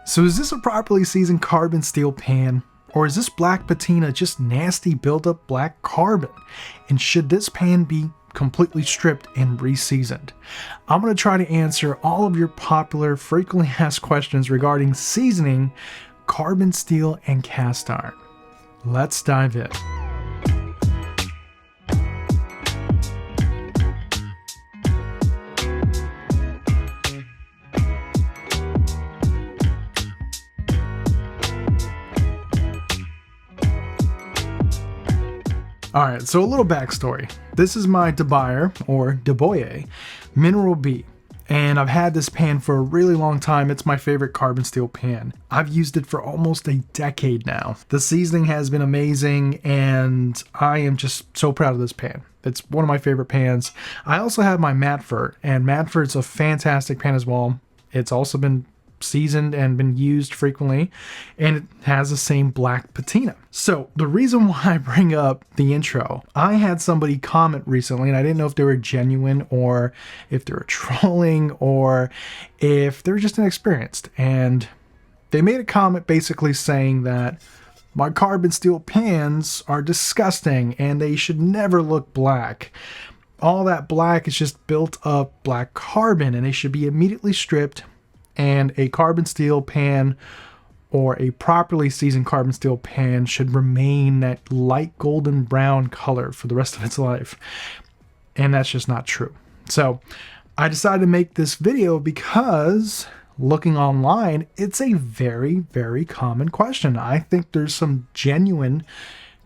So is this a properly seasoned carbon steel pan? Or is this black patina just nasty buildup black carbon? And should this pan be completely stripped and re-seasoned? I'm going to try to answer all of your popular, frequently asked questions regarding seasoning carbon steel and cast iron. Let's dive in. Alright, so a little backstory. This is my DeBuyer, or DeBoyer, Mineral B. And I've had this pan for a really long time. It's my favorite carbon steel pan. I've used it for almost a decade now. The seasoning has been amazing, and I am just so proud of this pan. It's one of my favorite pans. I also have my Matford, and Matford's a fantastic pan as well. It's also been seasoned and been used frequently, and it has the same black patina. So the reason why I bring up the intro, I had somebody comment recently, and I didn't know if they were genuine or if they were trolling or if they're just inexperienced. And they made a comment basically saying that my carbon steel pans are disgusting and they should never look black. All that black is just built up black carbon and they should be immediately stripped, and a carbon steel pan or a properly seasoned carbon steel pan should remain that light golden brown color for the rest of its life. And that's just not true. So I decided to make this video because looking online, it's a very, very common question. I think there's some genuine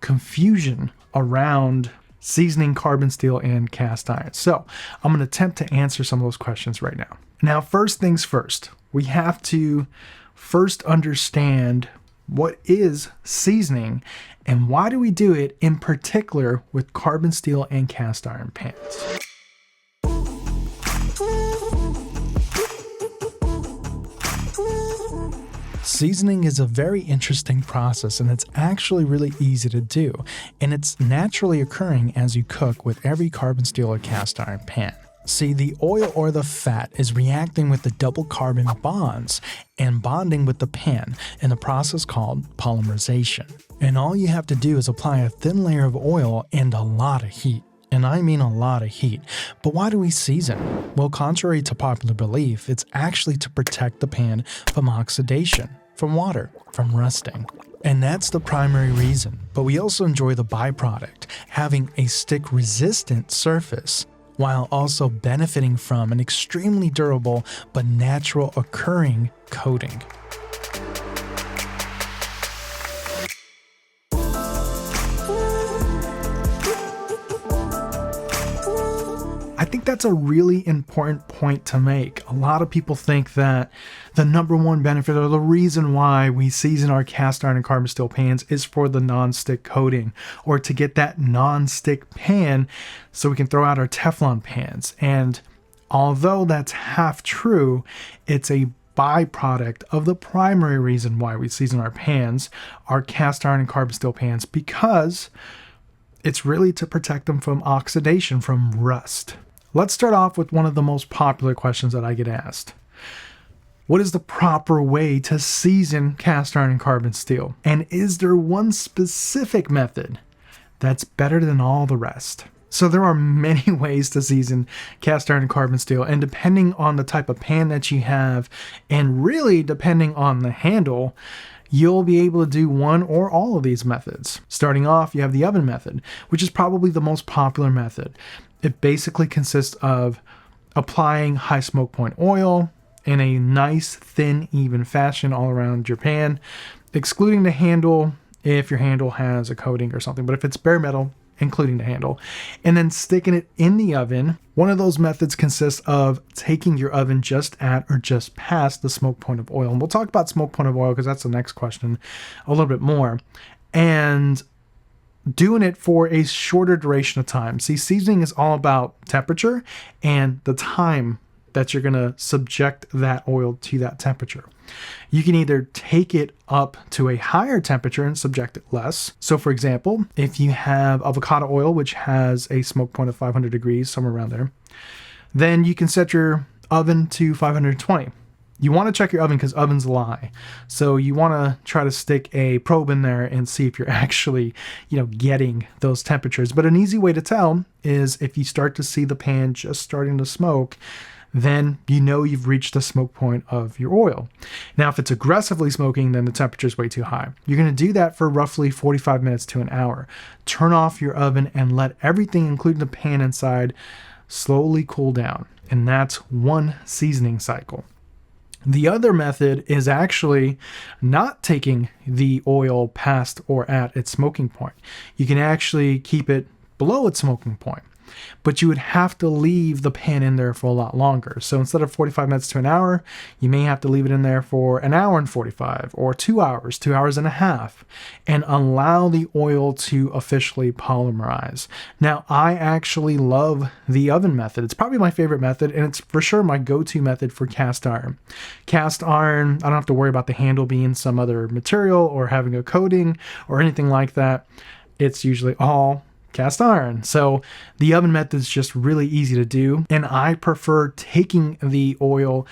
confusion around seasoning carbon steel and cast iron. So I'm going to attempt to answer some of those questions right now. Now, first things first, we have to first understand what is seasoning and why do we do it in particular with carbon steel and cast iron pans. Seasoning is a very interesting process, and it's actually really easy to do, and it's naturally occurring as you cook with every carbon steel or cast iron pan. See, the oil or the fat is reacting with the double carbon bonds and bonding with the pan in a process called polymerization. And all you have to do is apply a thin layer of oil and a lot of heat. And I mean a lot of heat. But why do we season? Well, contrary to popular belief, it's actually to protect the pan from oxidation, from water, from rusting. And that's the primary reason. But we also enjoy the byproduct, having a stick-resistant surface, while also benefiting from an extremely durable but natural occurring coating. I think that's a really important point to make. A lot of people think that the number one benefit or the reason why we season our cast iron and carbon steel pans is for the non-stick coating, or to get that non-stick pan so we can throw out our Teflon pans. And although that's half true, it's a byproduct of the primary reason why we season our pans, our cast iron and carbon steel pans, because it's really to protect them from oxidation, from rust. Let's start off with one of the most popular questions that I get asked. What is the proper way to season cast iron and carbon steel? And is there one specific method that's better than all the rest? So there are many ways to season cast iron and carbon steel, and depending on the type of pan that you have, and really depending on the handle, you'll be able to do one or all of these methods. Starting off, you have the oven method, which is probably the most popular method. It basically consists of applying high smoke point oil in a nice, thin, even fashion all around your pan, excluding the handle if your handle has a coating or something. But if it's bare metal, including the handle, and then sticking it in the oven. One of those methods consists of taking your oven just at or just past the smoke point of oil. And we'll talk about smoke point of oil because that's the next question a little bit more. And doing it for a shorter duration of time. See, seasoning is all about temperature and the time that you're going to subject that oil to that temperature. You can either take it up to a higher temperature and subject it less. So for example, if you have avocado oil, which has a smoke point of 500 degrees, somewhere around there, then you can set your oven to 520. You want to check your oven because ovens lie. So you want to try to stick a probe in there and see if you're actually, getting those temperatures. But an easy way to tell is if you start to see the pan just starting to smoke, then you know you've reached the smoke point of your oil. Now, if it's aggressively smoking, then the temperature is way too high. You're going to do that for roughly 45 minutes to an hour. Turn off your oven and let everything, including the pan inside, slowly cool down. And that's one seasoning cycle. The other method is actually not taking the oil past or at its smoking point. You can actually keep it below its smoking point, but you would have to leave the pan in there for a lot longer. So instead of 45 minutes to an hour, you may have to leave it in there for an hour and 45 or 2 hours, 2 hours and a half, and allow the oil to officially polymerize. Now, I actually love the oven method. It's probably my favorite method, and it's for sure my go-to method for cast iron. Cast iron, I don't have to worry about the handle being some other material or having a coating or anything like that. It's usually all cast iron. So the oven method is just really easy to do, and I prefer taking the oil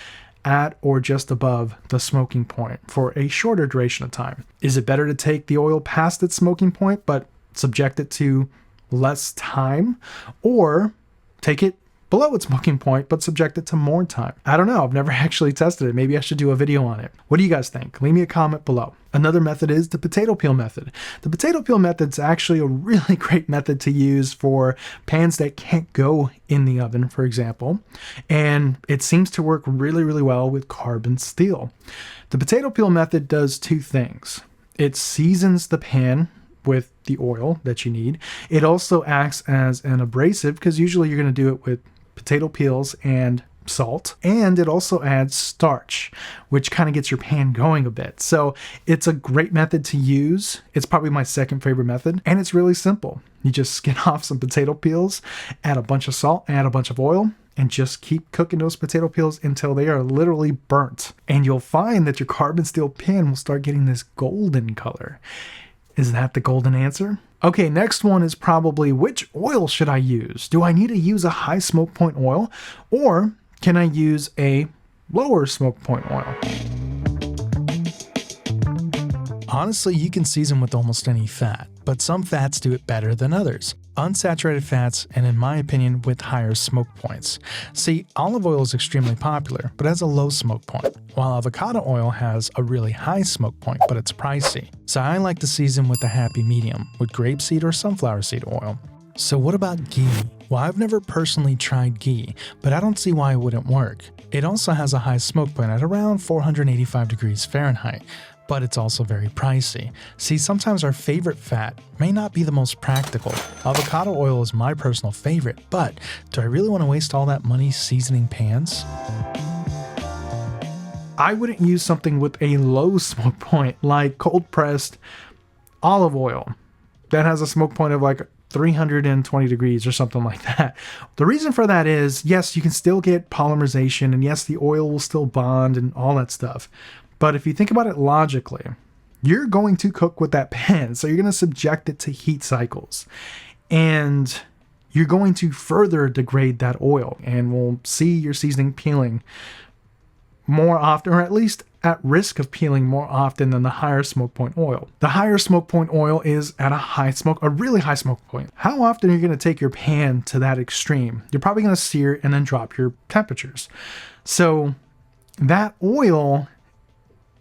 at or just above the smoking point for a shorter duration of time. Is it better to take the oil past its smoking point but subject it to less time, or take it below its smoking point but subject it to more time? I don't know. I've never actually tested it. Maybe I should do a video on it. What do you guys think? Leave me a comment below. Another method is the potato peel method. The potato peel method is actually a really great method to use for pans that can't go in the oven, for example, and it seems to work really, really well with carbon steel. The potato peel method does two things. It seasons the pan with the oil that you need. It also acts as an abrasive because usually you're going to do it with potato peels and salt, and it also adds starch, which kind of gets your pan going a bit. So it's a great method to use. It's probably my second favorite method, and it's really simple. You just skin off some potato peels, add a bunch of salt, add a bunch of oil, and just keep cooking those potato peels until they are literally burnt. And you'll find that your carbon steel pan will start getting this golden color. Is that the golden answer? Okay, next one is probably, which oil should I use? Do I need to use a high smoke point oil, or can I use a lower smoke point oil? Honestly, you can season with almost any fat, but some fats do it better than others. Unsaturated fats, and in my opinion, with higher smoke points. See, olive oil is extremely popular, but has a low smoke point, while avocado oil has a really high smoke point, but it's pricey. So I like to season with a happy medium, with grapeseed or sunflower seed oil. So what about ghee? Well, I've never personally tried ghee, but I don't see why it wouldn't work. It also has a high smoke point at around 485 degrees Fahrenheit, but it's also very pricey. See, sometimes our favorite fat may not be the most practical. Avocado oil is my personal favorite, but do I really want to waste all that money seasoning pans? I wouldn't use something with a low smoke point like cold pressed olive oil that has a smoke point of like 320 degrees or something like that. The reason for that is, yes, you can still get polymerization, and yes, the oil will still bond and all that stuff. But if you think about it logically, you're going to cook with that pan, so you're going to subject it to heat cycles, and you're going to further degrade that oil, and we'll see your seasoning peeling more often, or at least at risk of peeling more often than the higher smoke point oil. The higher smoke point oil is at a really high smoke point. How often are you going to take your pan to that extreme? You're probably going to sear and then drop your temperatures. So that oil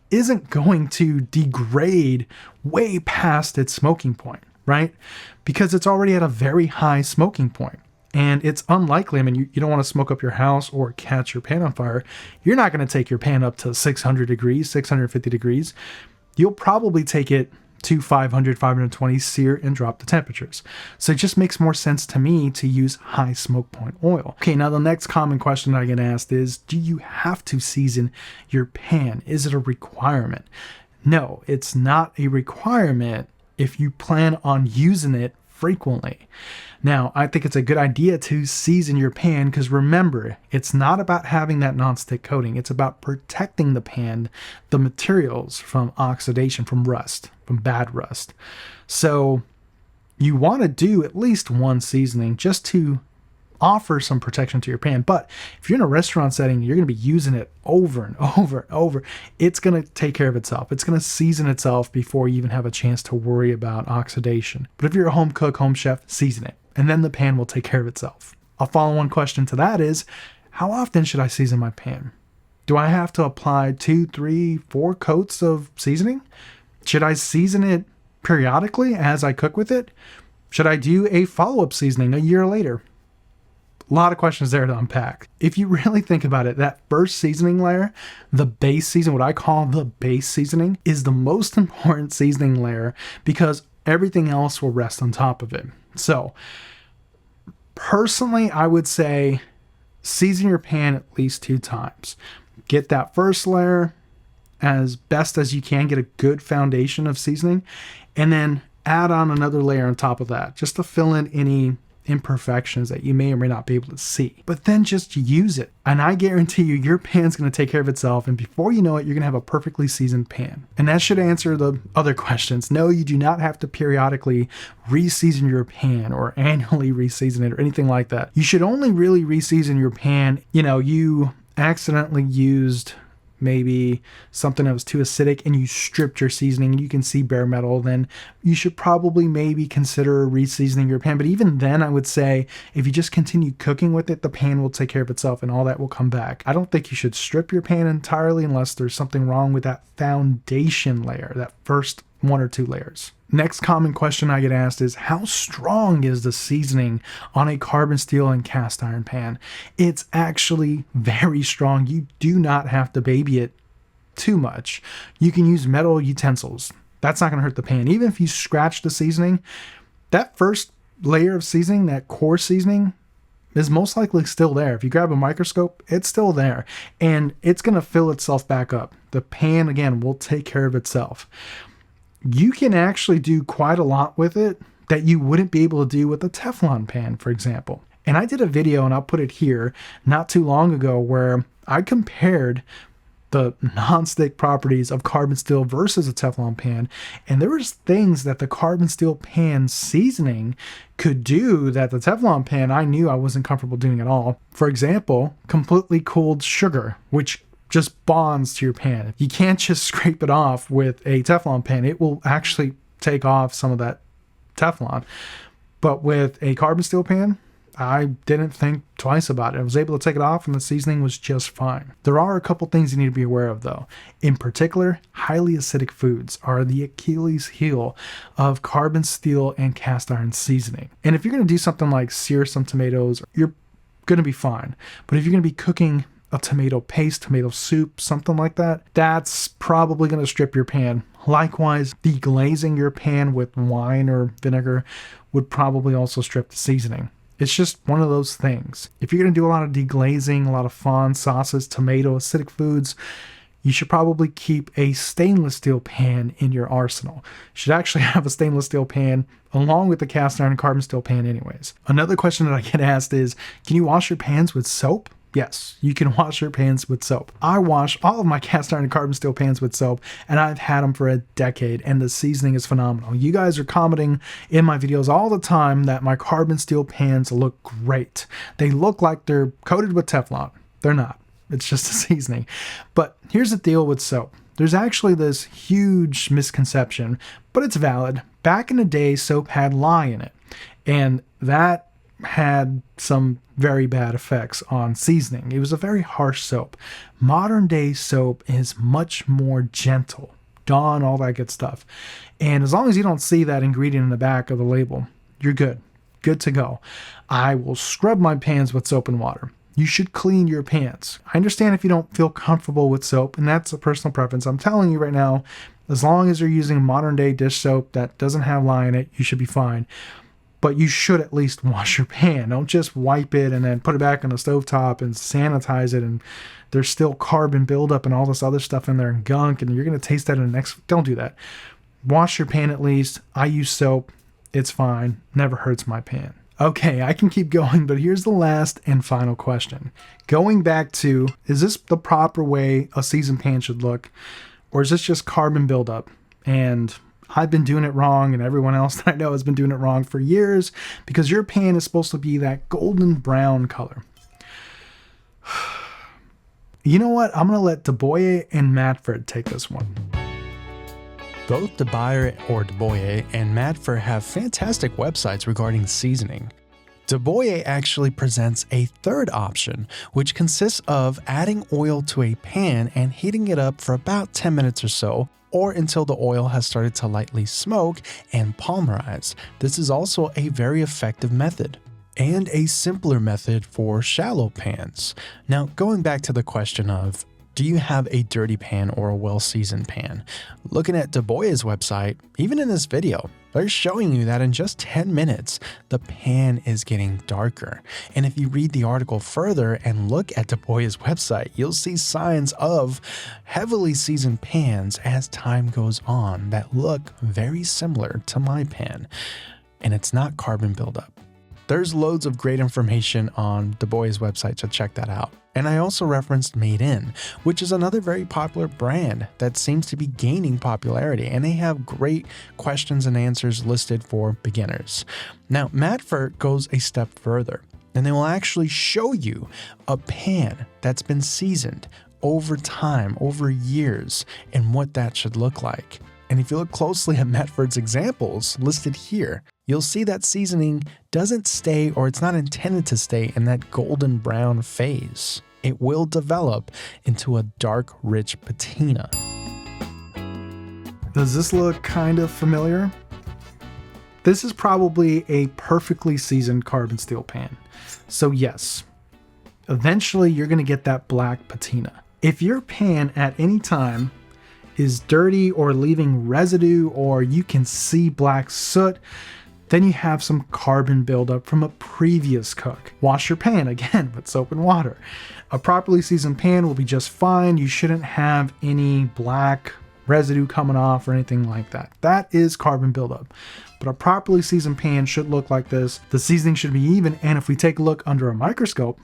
isn't going to degrade way past its smoking point, right? Because it's already at a very high smoking point. And it's unlikely, you don't want to smoke up your house or catch your pan on fire. You're not going to take your pan up to 600 degrees, 650 degrees. You'll probably take it to 500, 520, sear and drop the temperatures. So it just makes more sense to me to use high smoke point oil. Okay, now the next common question I get asked is, do you have to season your pan? Is it a requirement? No, it's not a requirement if you plan on using it frequently. Now, I think it's a good idea to season your pan because remember, it's not about having that nonstick coating. It's about protecting the pan, the materials from oxidation, from rust, from bad rust. So you want to do at least one seasoning just to offer some protection to your pan. But if you're in a restaurant setting, you're going to be using it over and over and over. It's going to take care of itself. It's going to season itself before you even have a chance to worry about oxidation. But if you're a home cook, home chef, season it, and then the pan will take care of itself. A follow-on question to that is, how often should I season my pan? Do I have to apply 2, 3, 4 coats of seasoning? Should I season it periodically as I cook with it? Should I do a follow-up seasoning a year later? A lot of questions there to unpack. If you really think about it, that first seasoning layer, the base season, what I call the base seasoning, is the most important seasoning layer because everything else will rest on top of it. So, personally, I would say season your pan at least 2 times. Get that first layer as best as you can, get a good foundation of seasoning, and then add on another layer on top of that just to fill in any imperfections that you may or may not be able to see. But then just use it. And I guarantee you, your pan's going to take care of itself. And before you know it, you're going to have a perfectly seasoned pan. And that should answer the other questions. No, you do not have to periodically re-season your pan or annually re-season it or anything like that. You should only really re-season your pan, you accidentally used maybe something that was too acidic and you stripped your seasoning and you can see bare metal, then you should probably maybe consider re-seasoning your pan. But even then, I would say if you just continue cooking with it, the pan will take care of itself and all that will come back. I don't think you should strip your pan entirely unless there's something wrong with that foundation layer, that first 1 or 2 layers. Next common question I get asked is, how strong is the seasoning on a carbon steel and cast iron pan? It's actually very strong. You do not have to baby it too much. You can use metal utensils. That's not going to hurt the pan. Even if you scratch the seasoning, that first layer of seasoning, that core seasoning, is most likely still there. If you grab a microscope, it's still there. And it's going to fill itself back up. The pan, again, will take care of itself. You can actually do quite a lot with it that you wouldn't be able to do with a Teflon pan, for example. And I did a video, and I'll put it here, not too long ago, where I compared the non-stick properties of carbon steel versus a Teflon pan. And there was things that the carbon steel pan seasoning could do that the Teflon pan, I knew I wasn't comfortable doing at all. For example, completely cooled sugar, which just bonds to your pan. You can't just scrape it off with a Teflon pan. It will actually take off some of that Teflon. But with a carbon steel pan, I didn't think twice about it. I was able to take it off and the seasoning was just fine. There are a couple things you need to be aware of though. In particular, highly acidic foods are the Achilles heel of carbon steel and cast iron seasoning. And if you're going to do something like sear some tomatoes, you're going to be fine. But if you're going to be cooking a tomato paste, tomato soup, something like that, that's probably going to strip your pan. Likewise, deglazing your pan with wine or vinegar would probably also strip the seasoning. It's just one of those things. If you're going to do a lot of deglazing, a lot of fond sauces, tomato, acidic foods, you should probably keep a stainless steel pan in your arsenal. You should actually have a stainless steel pan along with the cast iron and carbon steel pan anyways. Another question that I get asked is, can you wash your pans with soap? Yes, you can wash your pans with soap. I wash all of my cast iron and carbon steel pans with soap, and I've had them for a decade, and the seasoning is phenomenal. You guys are commenting in my videos all the time that my carbon steel pans look great. They look like they're coated with Teflon. They're not. It's just a seasoning. But here's the deal with soap. There's actually this huge misconception, but it's valid. Back in the day, soap had lye in it, and that had some very bad effects on seasoning. It was a very harsh soap. Modern day soap is much more gentle. Dawn, all that good stuff. And as long as you don't see that ingredient in the back of the label, you're good. Good to go. I will scrub my pans with soap and water. You should clean your pans. I understand if you don't feel comfortable with soap, and that's a personal preference. I'm telling you right now, as long as you're using modern day dish soap that doesn't have lye in it, you should be fine. But you should at least wash your pan. Don't just wipe it and then put it back on the stovetop and sanitize it, and there's still carbon buildup and all this other stuff in there and gunk, and you're going to taste that in the next... Don't do that. Wash your pan at least. I use soap. It's fine. Never hurts my pan. Okay, I can keep going, but here's the last and final question. Going back to, is this the proper way a seasoned pan should look, or is this just carbon buildup? And I've been doing it wrong, and everyone else that I know has been doing it wrong for years, because your pan is supposed to be that golden brown color. You know what? I'm going to let DeBoyer and Madford take this one. Both DeBoyer or DeBoyer and Madford have fantastic websites regarding seasoning. DeBoyer actually presents a third option, which consists of adding oil to a pan and heating it up for about 10 minutes or so, or until the oil has started to lightly smoke and polymerize. This is also a very effective method, and a simpler method for shallow pans. Now, going back to the question of, do you have a dirty pan or a well-seasoned pan? Looking at DeBoyer's website, even in this video, they're showing you that in just 10 minutes, the pan is getting darker. And if you read the article further and look at DeBoyer's website, you'll see signs of heavily seasoned pans as time goes on that look very similar to my pan. And it's not carbon buildup. There's loads of great information on DeBoyer's website, so check that out. And I also referenced Made In, which is another very popular brand that seems to be gaining popularity, and they have great questions and answers listed for beginners. Now, Madford goes a step further, and they will actually show you a pan that's been seasoned over time, over years, and what that should look like. And if you look closely at Madford's examples listed here, you'll see that seasoning doesn't stay, or it's not intended to stay, in that golden brown phase. It will develop into a dark, rich patina. Does this look kind of familiar? This is probably a perfectly seasoned carbon steel pan. So yes, eventually you're going to get that black patina. If your pan at any time is dirty or leaving residue, or you can see black soot, then you have some carbon buildup from a previous cook. Wash your pan again with soap and water. A properly seasoned pan will be just fine. You shouldn't have any black residue coming off or anything like that. That is carbon buildup. But a properly seasoned pan should look like this. The seasoning should be even, and if we take a look under a microscope,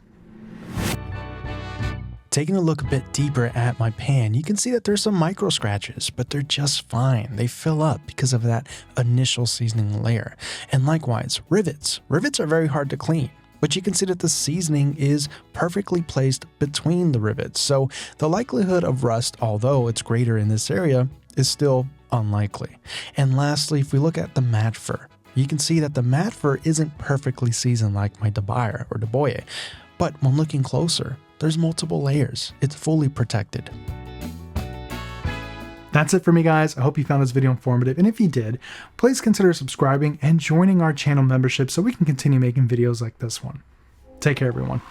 taking a look a bit deeper at my pan, you can see that there's some micro scratches, but they're just fine. They fill up because of that initial seasoning layer. And likewise, rivets. Rivets are very hard to clean, but you can see that the seasoning is perfectly placed between the rivets. So the likelihood of rust, although it's greater in this area, is still unlikely. And lastly, if we look at the Madford, you can see that the Madford isn't perfectly seasoned like my DeBoyer or DeBoyer, but when looking closer, there's multiple layers. It's fully protected. That's it for me, guys. I hope you found this video informative, and if you did, please consider subscribing and joining our channel membership so we can continue making videos like this one. Take care, everyone.